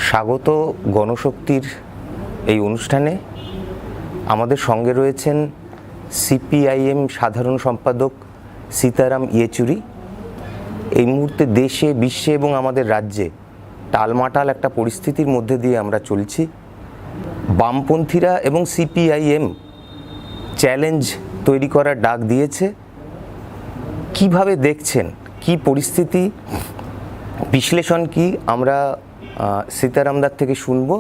স্বাগত গণশক্তির এই অনুষ্ঠানে আমাদের সঙ্গে রয়েছেন সিপিআইএম সাধারণ সম্পাদক সীতারাম ইয়েচুরি। এই মুহূর্তে দেশে, বিশ্বে এবং আমাদের রাজ্যে টালমাটাল একটা পরিস্থিতির মধ্যে দিয়ে আমরা চলছি। বামপন্থীরা এবং সিপিআইএম চ্যালেঞ্জ তৈরি করার ডাক দিয়েছে। কিভাবে দেখছেন, কি পরিস্থিতি, বিশ্লেষণ কি, আমরা সীতারামদার থেকে শুনবো।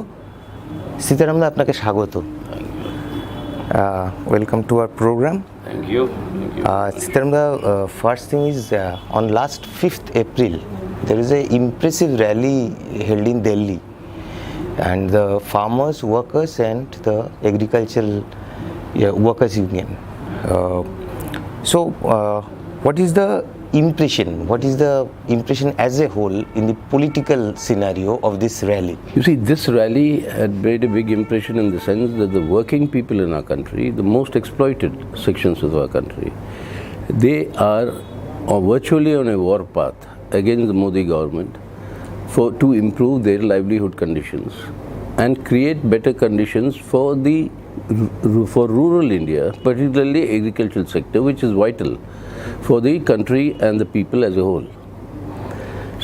সীতারামদা, আপনাকে স্বাগত। Welcome to our programme. Thank you. Sitaramda, first thing is on last 5th April there is a impressive rally held in Delhi, and the farmers, workers and the agricultural workers union. What is the impression? What is the impression as a whole in the political scenario of this rally? You see, this rally had made a big impression in the sense that the working people in our country, the most exploited sections of our country, they are virtually on a war path against the Modi government to improve their livelihood conditions and create better conditions for rural India, particularly agricultural sector, which is vital for the country and the people as a whole.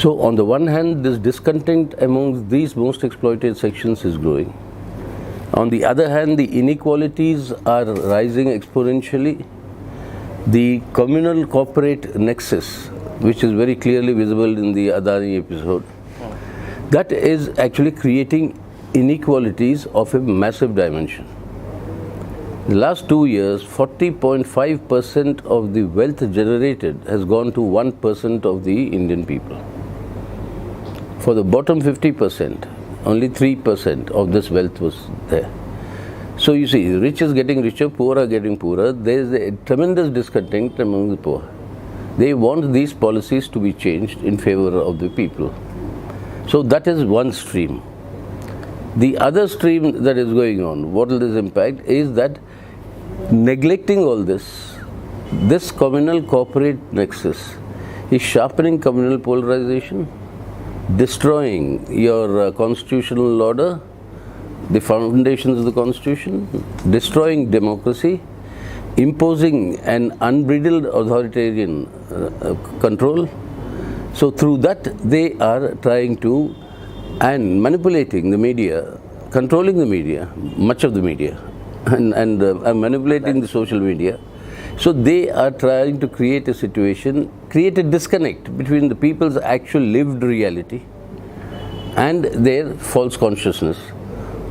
So on the one hand, this discontent amongst these most exploited sections is growing. On the other hand, the inequalities are rising exponentially. The communal corporate nexus, which is very clearly visible in the Adani episode, that is actually creating inequalities of a massive dimension. The last 2 years, 40.5% of the wealth generated has gone to 1% of the Indian people. For the bottom 50%, only 3% of this wealth was there. So you see, rich is getting richer, poor are getting poorer. There is a tremendous discontent among the poor. They want these policies to be changed in favor of the people. So that is one stream. The other stream that is going on, what will this impact, is that neglecting all this communal corporate nexus is sharpening communal polarization, destroying your constitutional order, the foundations of the constitution, destroying democracy, imposing an unbridled authoritarian control. So through that they are trying to, and manipulating the media, controlling the media, much of the media, and manipulating the social media. So they are trying to create a situation, create a disconnect between the people's actual lived reality and their false consciousness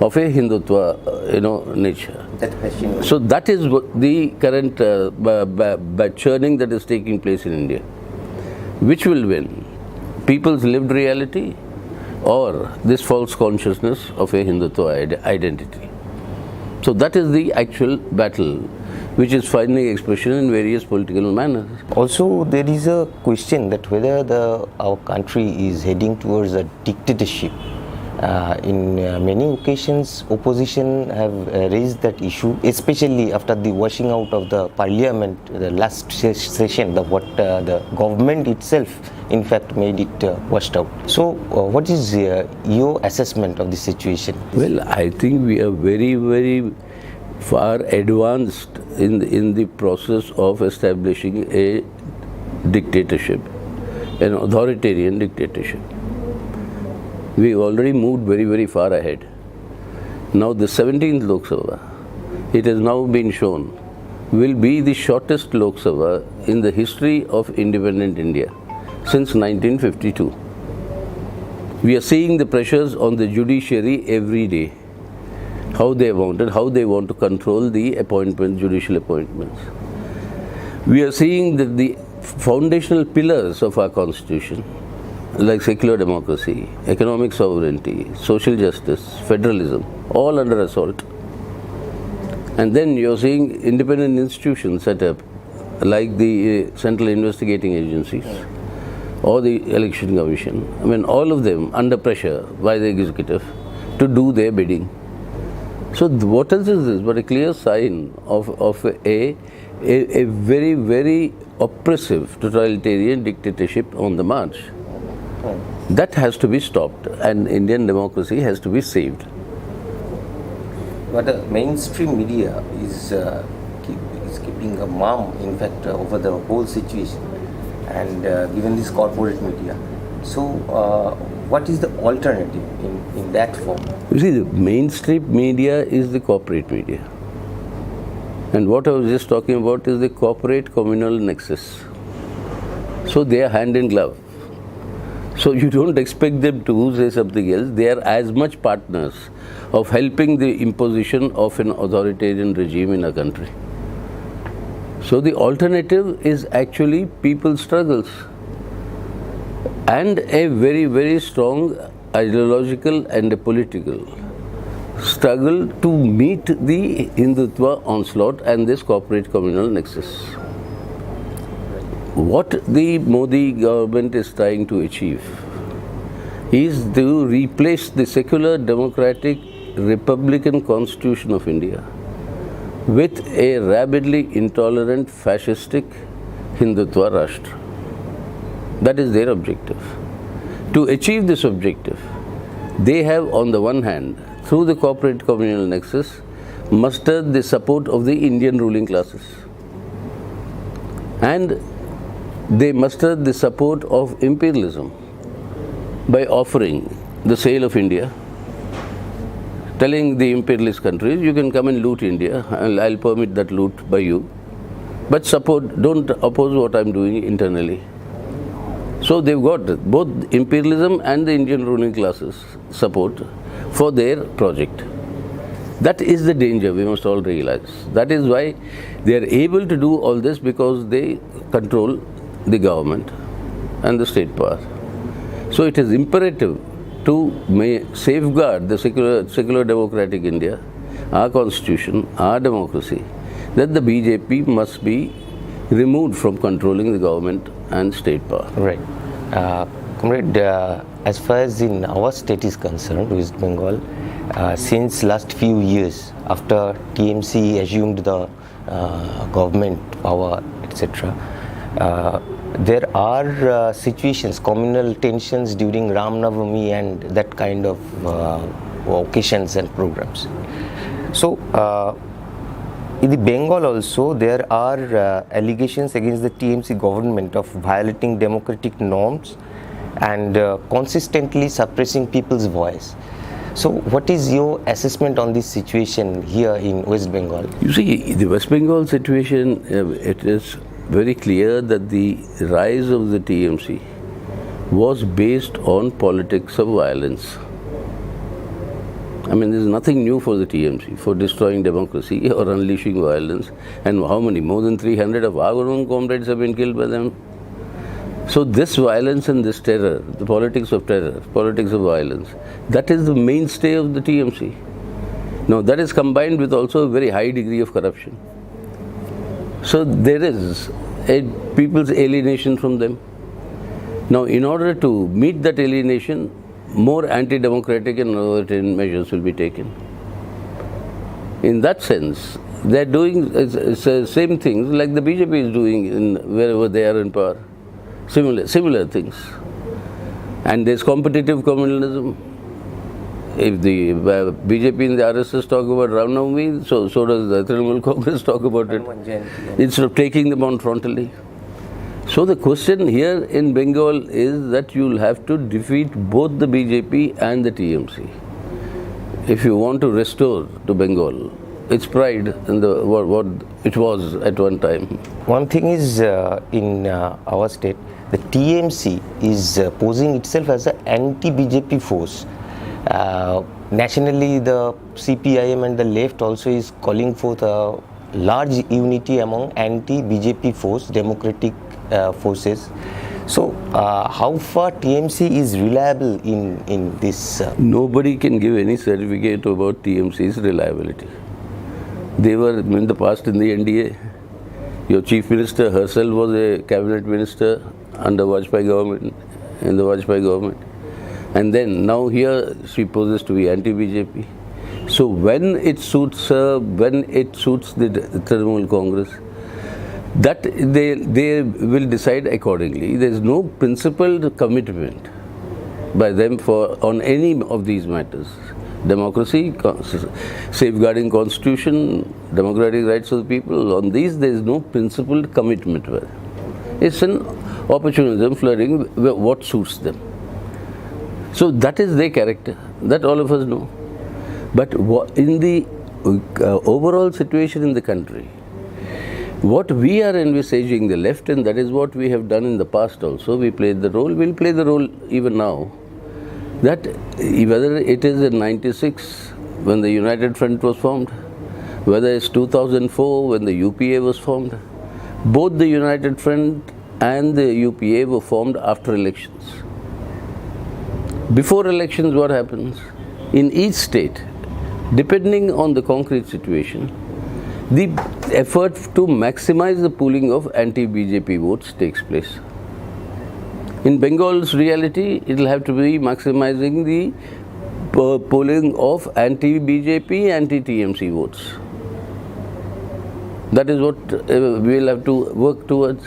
of a Hindutva, nature. That question. So that is what the current churning that is taking place in India. Which will win? People's lived reality or this false consciousness of a Hindutva identity? So that is the actual battle which is finding expression in various political manners. Also, there is a question that whether our country is heading towards a dictatorship. In many occasions, opposition have raised that issue, especially after the washing out of the parliament, the last session, the government itself, in fact, made it washed out. So, what is your assessment of the situation? Well, I think we are very, very far advanced in the process of establishing a dictatorship, an authoritarian dictatorship. We've already moved very, very far ahead. Now the 17th Lok Sabha, it has now been shown, will be the shortest Lok Sabha in the history of independent India since 1952. We are seeing the pressures on the judiciary every day, how they want to control the judicial appointments. We are seeing that the foundational pillars of our constitution, like secular democracy, economic sovereignty, social justice, federalism, all under assault. And then you're seeing independent institutions set up, like the central investigating agencies or the election commission. I mean, all of them under pressure by the executive to do their bidding. So what else is this but a clear sign of a very, very oppressive totalitarian dictatorship on the march? That has to be stopped, and Indian democracy has to be saved. But the mainstream media is keeping a mum, in fact, over the whole situation, and given this corporate media. So, what is the alternative in that form? You see, the mainstream media is the corporate media. And what I was just talking about is the corporate communal nexus. So they are hand in glove. So you don't expect them to say something else. They are as much partners of helping the imposition of an authoritarian regime in a country. So the alternative is actually people's struggles and a very, very strong ideological and a political struggle to meet the Hindutva onslaught and this corporate communal nexus. What the Modi government is trying to achieve is to replace the secular, democratic, republican constitution of India with a rabidly intolerant, fascistic Hindutva Rashtra. That is their objective. To achieve this objective, they have on the one hand, through the corporate communal nexus, mustered the support of the Indian ruling classes. And they mustered the support of imperialism by offering the sale of India, telling the imperialist countries, you can come and loot India, and I'll permit that loot by you, but don't oppose what I'm doing internally. So they've got both imperialism and the Indian ruling classes support for their project. That is the danger we must all realize. That is why they are able to do all this, because they control the government and the state power. So it is imperative to safeguard the secular democratic India, our constitution, our democracy, that the BJP must be removed from controlling the government and state power. Right. Comrade, as far as in our state is concerned, West Bengal, since last few years, after TMC assumed the government power, etc., there are situations, communal tensions during Ram Navami and that kind of occasions and programs. So, in the Bengal also, there are allegations against the TMC government of violating democratic norms and consistently suppressing people's voice. So, what is your assessment on this situation here in West Bengal? You see, the West Bengal situation, it is very clear that the rise of the TMC was based on politics of violence. I mean, there is nothing new for the TMC, for destroying democracy or unleashing violence. And how many? More than 300 of our own comrades have been killed by them. So this violence and this terror, the politics of terror, politics of violence, that is the mainstay of the TMC. Now that is combined with also a very high degree of corruption. So there is a people's alienation from them. Now in order to meet that alienation, more anti-democratic and authoritarian measures will be taken. In that sense, they are doing same things like the BJP is doing wherever they are in power. Similar things. And there is competitive communalism. If the BJP and the RSS talk about Ram Navami, so does the Trinamool Congress talk about it, instead of taking them on frontally. So the question here in Bengal is that you will have to defeat both the BJP and the TMC if you want to restore to Bengal its pride in what it was at one time. One thing is in our state, the TMC is posing itself as an anti-BJP force. Nationally, the CPIM and the left also is calling for the large unity among anti-BJP force, democratic forces. So, how far TMC is reliable in this? Nobody can give any certificate about TMC's reliability. They were in the past in the NDA. Your chief minister herself was a cabinet minister under Vajpayee government, in the Vajpayee government. And then now here she poses to be anti-BJP. So when it suits her, when it suits the Trinamool Congress, that they will decide accordingly. There is no principled commitment by them on any of these matters. Democracy, safeguarding constitution, democratic rights of the people, on these there is no principled commitment. It's an opportunism flirting what suits them. So that is their character, that all of us know. But in the overall situation in the country, what we are envisaging, the left, and that is what we have done in the past also, we played the role, we'll play the role even now, that whether it is in 96 when the United Front was formed, whether it's 2004 when the UPA was formed, both the United Front and the UPA were formed after elections. Before elections, what happens? In each state, depending on the concrete situation, the effort to maximize the pooling of anti-BJP votes takes place. In Bengal's reality, it will have to be maximizing the polling of anti-BJP, anti-TMC votes. That is what we will have to work towards.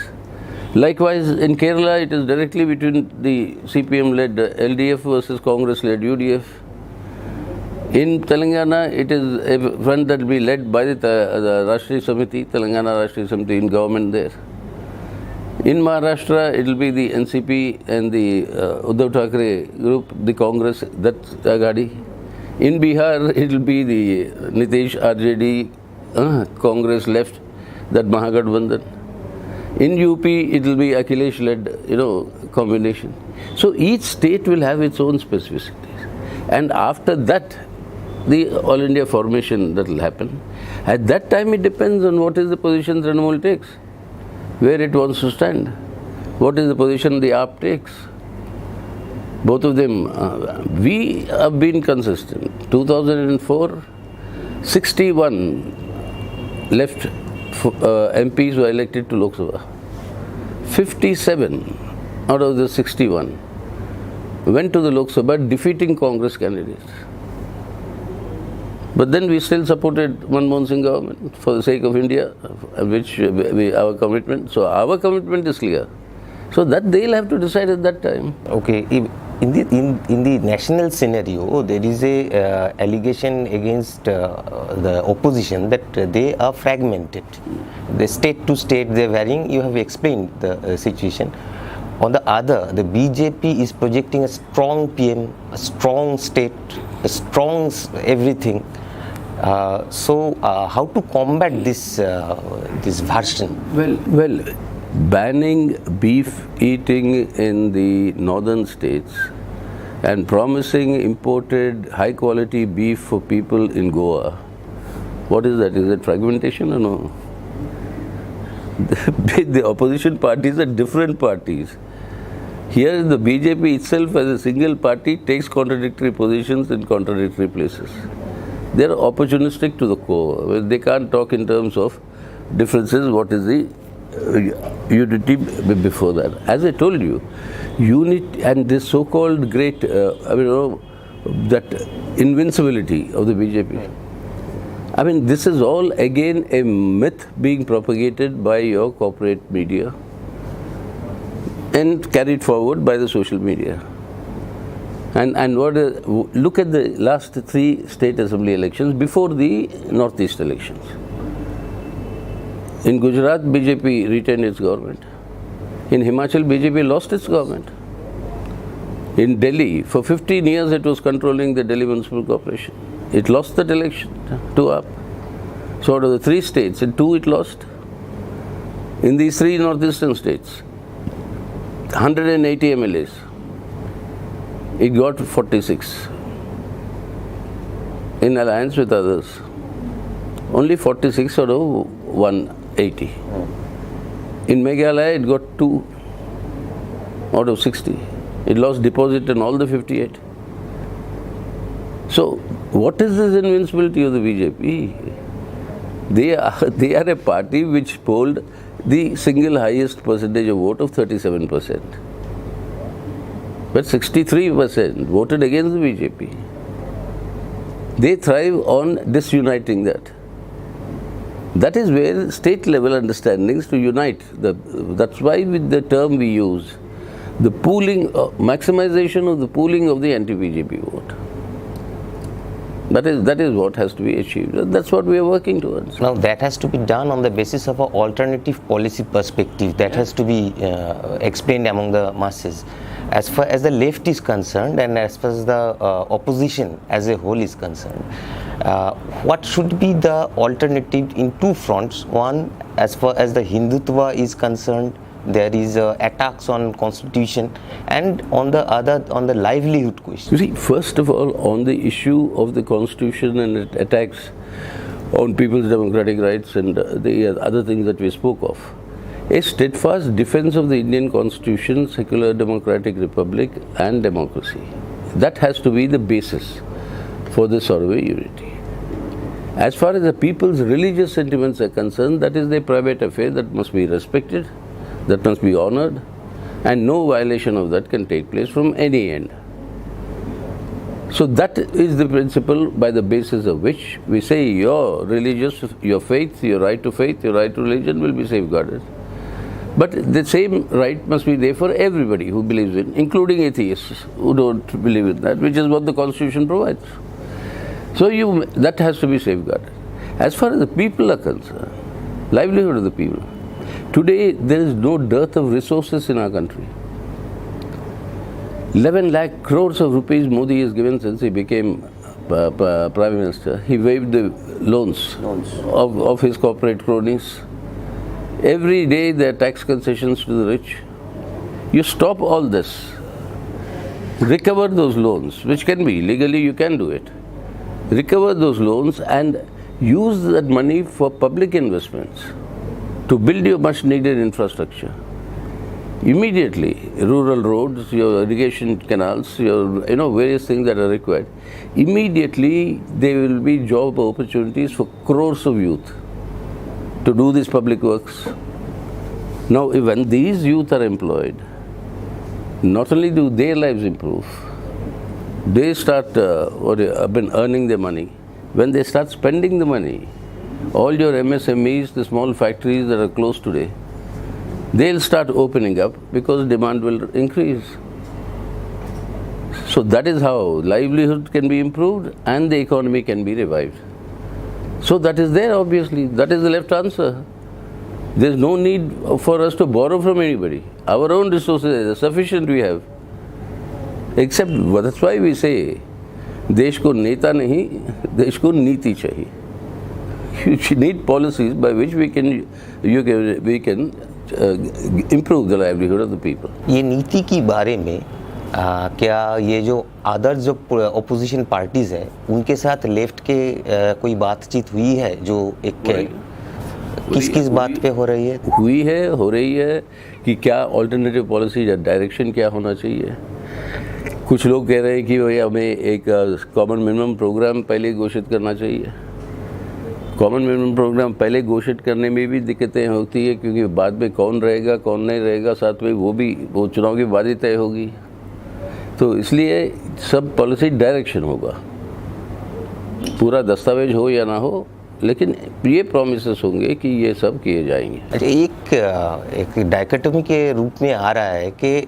Likewise, in Kerala, it is directly between the CPM-led LDF versus Congress-led UDF. In Telangana, it is a front that will be led by the Rashtriya Samiti, Telangana Rashtriya Samiti in government there. In Maharashtra, it will be the NCP and the Uddhav Thackeray group, the Congress, that's Agadi. In Bihar, it will be the Nitish RJD, Congress left, that Mahagathbandhan. In UP, it will be Akhilesh-led, combination. So each state will have its own specificities. And after that, the All India formation that will happen. At that time, it depends on what is the position Trinamool takes, where it wants to stand, what is the position the AAP takes. Both of them, we have been consistent. 2004, 61 left MPs were elected to Lok Sabha. 57 out of the 61 went to the Lok Sabha defeating Congress candidates. But then we still supported Manmohan Singh government for the sake of India, which our commitment. So our commitment is clear. So that they'll have to decide at that time. Okay. In the national scenario, there is a allegation against the opposition that they are fragmented. The state to state they are varying. You have explained the situation. On the other, the BJP is projecting a strong PM, a strong state, a strong everything. So how to combat this version? Well, banning beef eating in the northern states and promising imported high quality beef for people in Goa, what is that? Is it fragmentation or no? The opposition parties are different parties. Here the BJP itself as a single party takes contradictory positions in contradictory places. They are opportunistic to the core. They can't talk in terms of differences, what is the unity before that. As I told you, unity and this so-called great, that invincibility of the BJP. I mean, this is all again a myth being propagated by your corporate media and carried forward by the social media. And look at the last 3 state assembly elections before the Northeast elections. In Gujarat, BJP retained its government. In Himachal, BJP lost its government. In Delhi, for 15 years it was controlling the Delhi Municipal Corporation. It lost that election to AAP. So out of the 3 states, in 2 it lost. In these 3 northeastern states, 180 MLAs, it got 46. In alliance with others, only 46 out of 180. In Meghalaya, it got 2 out of 60. It lost deposit in all the 58. So, what is this invincibility of the BJP? They are a party which polled the single highest percentage of vote of 37%. But 63% voted against the BJP. They thrive on disuniting that. That is where state level understandings to unite. That's why with the term we use, the pooling, maximization of the pooling of the anti-BJP vote. That is what has to be achieved. That's what we are working towards. Now that has to be done on the basis of an alternative policy perspective that has to be explained among the masses. As far as the left is concerned and as far as the opposition as a whole is concerned, what should be the alternative in two fronts? One, as far as the Hindutva is concerned, there is attacks on constitution, and on the other, on the livelihood question. You see, first of all, on the issue of the constitution and attacks on people's democratic rights and the other things that we spoke of, a steadfast defense of the Indian constitution, secular democratic republic and democracy, that has to be the basis for this sort of a unity. As far as the people's religious sentiments are concerned, that is their private affair, that must be respected, that must be honored, and no violation of that can take place from any end. So that is the principle by the basis of which we say your faith, your right to faith, your right to religion will be safeguarded. But the same right must be there for everybody who believes in, including atheists who don't believe in that, which is what the Constitution provides. So that has to be safeguarded. As far as the people are concerned, livelihood of the people, today there is no dearth of resources in our country. 11 lakh crores of rupees Modi has given since he became Prime Minister. He waived the loans of his corporate cronies. Every day there are tax concessions to the rich. You stop all this, recover those loans, which can be, legally you can do it. Recover those loans and use that money for public investments to build your much needed infrastructure. Immediately, rural roads, your irrigation canals, your various things that are required. Immediately there will be job opportunities for crores of youth to do these public works. Now, when these youth are employed, not only do their lives improve, they start earning their money. When they start spending the money, all your MSMEs, the small factories that are closed today, they'll start opening up because demand will increase. So that is how livelihood can be improved and the economy can be revived. So that is there, obviously. That is the left answer. There's no need for us to borrow from anybody. Our own resources are sufficient we have. Except, that's why we say, देश को नेता नहीं, देश को नीति चाहिए. You need policies by which we can improve the livelihood of the people. ये नीति की बारे में क्या ये जो अदर जो ओपोजिशन पार्टीज है उनके साथ लेफ्ट के कोई बातचीत हुई है जो एक किस बात पे हो रही है? हो रही है कि क्या अल्टरनेटिव पॉलिसी या डायरेक्शन क्या होना चाहिए. कुछ लोग कह रहे हैं कि भाई हमें एक कॉमन मिनिमम प्रोग्राम पहले घोषित करना चाहिए. कॉमन मिनिमम प्रोग्राम पहले घोषित करने में भी दिक्कतें होती है क्योंकि बाद में कौन रहेगा कौन नहीं रहेगा, साथ में वो चुनाव के बाद ही तय होगी. तो इसलिए सब पॉलिसी डायरेक्शन होगा, पूरा दस्तावेज हो या ना हो, लेकिन ये प्रॉमिसेस होंगे कि ये सब किए जाएंगे. अच्छा, एक डायकोटोमी के रूप में आ रहा है कि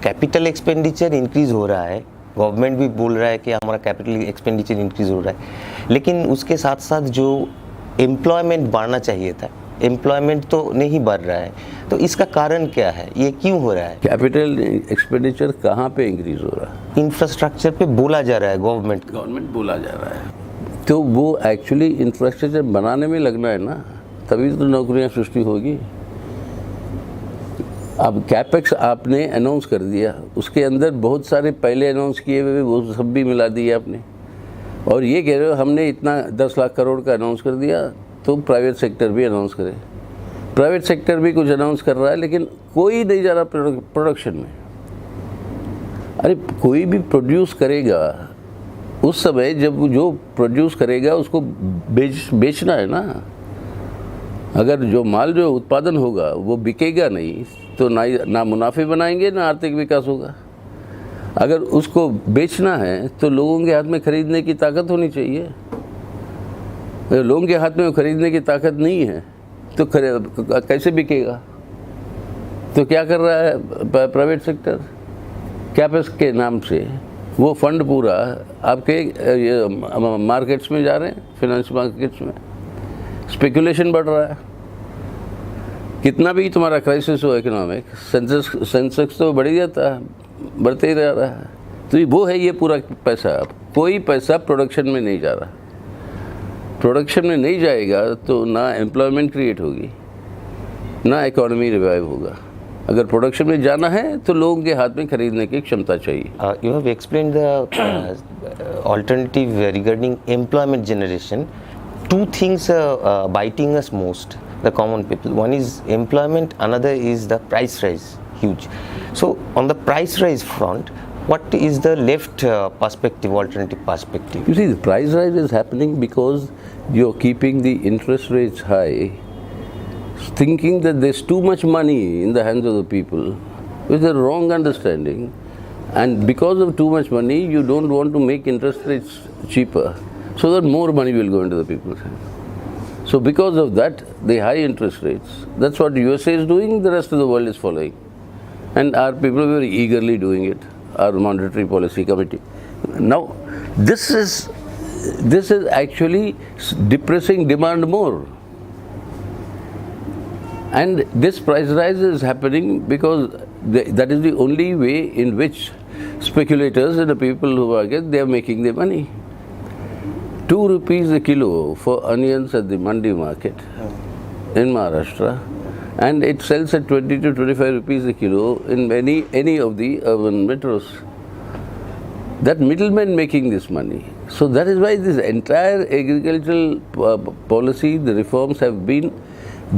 कैपिटल एक्सपेंडिचर इंक्रीज हो रहा है, गवर्नमेंट भी बोल रहा है कि हमारा कैपिटल एक्सपेंडिचर इंक्रीज हो रहा है, लेकिन उसके साथ साथ जो एम्प्लॉयमेंट बढ़ना चाहिए था, एम्प्लॉयमेंट तो नहीं बढ़ रहा है. तो इसका कारण क्या है, ये क्यों हो रहा है? कैपिटल एक्सपेंडिचर कहाँ पे इंक्रीज हो रहा है? इंफ्रास्ट्रक्चर पे बोला जा रहा है, गवर्नमेंट बोला जा रहा है. तो वो एक्चुअली इंफ्रास्ट्रक्चर बनाने में लगना है ना, तभी तो नौकरियां सृष्टि होगी. अब कैपेक्स आपने अनाउंस कर दिया, उसके अंदर बहुत सारे पहले अनाउंस किए हुए वो सब भी मिला दिए आपने, और ये कह रहे हो हमने इतना 10 लाख करोड़ का अनाउंस कर दिया, तो प्राइवेट सेक्टर भी अनाउंस करे. प्राइवेट सेक्टर भी कुछ अनाउंस कर रहा है लेकिन कोई नहीं जा रहा प्रोडक्शन में. अरे कोई भी प्रोड्यूस करेगा उस समय जब जो प्रोड्यूस करेगा उसको बेचना है ना. अगर जो माल जो उत्पादन होगा वो बिकेगा नहीं तो ना मुनाफे बनाएंगे ना आर्थिक विकास होगा. अगर उसको बेचना है तो लोगों के हाथ में खरीदने की ताकत होनी चाहिए. लोगों के हाथ में खरीदने की ताकत नहीं है तो कैसे बिकेगा? तो क्या कर रहा है प्राइवेट सेक्टर? कैपेक्स के नाम से वो फंड पूरा आपके मार्केट्स में जा रहे हैं, फिनेंस मार्केट्स में स्पेकुलेशन बढ़ रहा है। कितना भी तुम्हारा क्राइसिस हो इकोनॉमिक, सेंसेक्स तो बढ़ ही जाता है, बढ़ते ही रह रहा है। तो वो है ये पूरा पैसा। कोई पैसा प्रोडक्शन में नहीं जा रहा। प्रोडक्शन में नहीं जाएगा तो ना एम्प्लॉयमेंट क्रिएट होगी, ना इकोनॉमी रिवाइव होगा। अगर प्रोडक्शन में जाना है तो लोगों के हाथ में खरीदने की क्षमता चाहिए। You have explained the alternative regarding employment generation. Two things are biting us most, the common people. One is employment, another is the price rise, huge. So on the price rise front, what is the left perspective, alternative perspective? You see, the price rise is happening because you're keeping the interest rates high, thinking that there's too much money in the hands of the people, with a wrong understanding. And because of too much money, you don't want to make interest rates cheaper, so that more money will go into the people's hands. So because of that, the high interest rates, that's what USA is doing, the rest of the world is following. And our people are very eagerly doing it, our monetary policy committee. Now, this is actually depressing demand more. And this price rise is happening because that is the only way in which speculators and the people who are they are making their money. 2 rupees a kilo for onions at the mandi market in Maharashtra, and it sells at 20 to 25 rupees a kilo in any of the urban metros. That middleman making this money. So that is why this entire agricultural policy, the reforms have been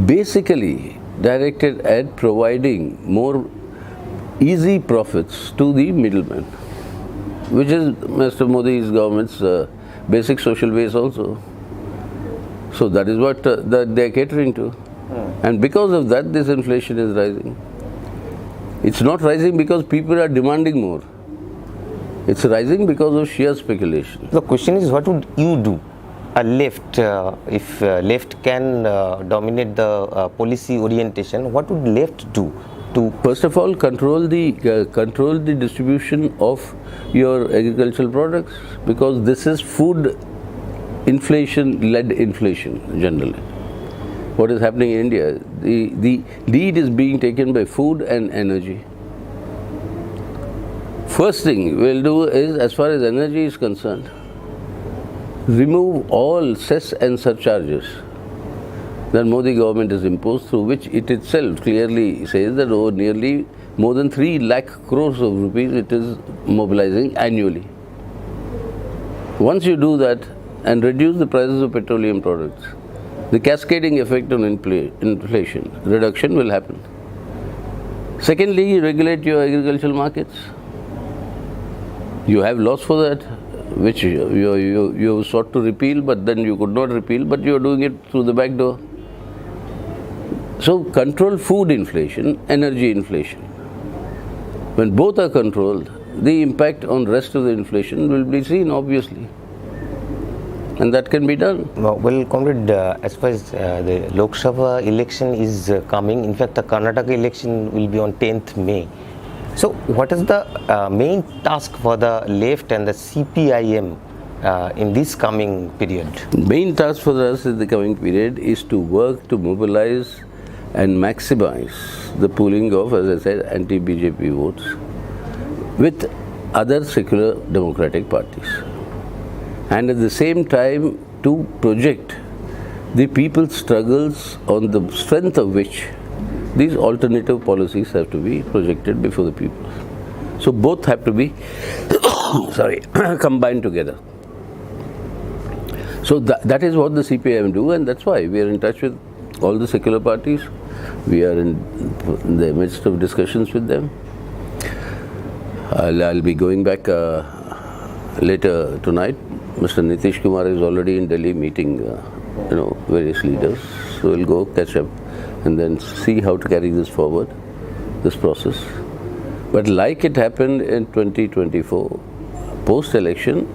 basically directed at providing more easy profits to the middleman, which is Mr. Modi's government's basic social base also. So that is what that they are catering to. And because of that, this inflation is rising. It's not rising because people are demanding more. It's rising because of sheer speculation. The question is, what would you do? A left, if left can dominate the policy orientation, what would left do to? First of all, control the distribution of your agricultural products, because this is food inflation-led inflation generally. What is happening in India? The lead is being taken by food and energy. First thing we'll do is, as far as energy is concerned, remove all cess and surcharges that Modi government has imposed, through which it itself clearly says that nearly more than 3 lakh crores of rupees it is mobilizing annually. Once you do that and reduce the prices of petroleum products, the cascading effect on inflation reduction will happen. Secondly, regulate your agricultural markets. You have laws for that, which you sought to repeal, but then you could not repeal, but you are doing it through the back door. So control food inflation, energy inflation. When both are controlled, the impact on rest of the inflation will be seen, obviously. And that can be done. Well, comrade, as far as the Lok Sabha election is coming, in fact the Karnataka election will be on 10th May. So what is the main task for the left and the CPIM in this coming period? Main task for us in the coming period is to work to mobilize and maximize the pooling of, as I said, anti-BJP votes with other secular democratic parties. And at the same time to project the people's struggles, on the strength of which these alternative policies have to be projected before the people. So both have to be combined together. So that is what the CPIM do, and that's why we are in touch with all the secular parties. We are in the midst of discussions with them. I'll be going back later tonight. Mr. Nitish Kumar is already in Delhi meeting various leaders. So we'll go catch up and then see how to carry this forward, this process. But like it happened in 2024, post-election,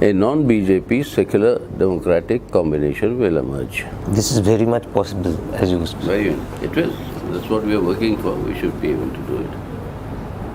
a non-BJP secular democratic combination will emerge. This is very much possible, as you It will. That's what we are working for. We should be able to do it.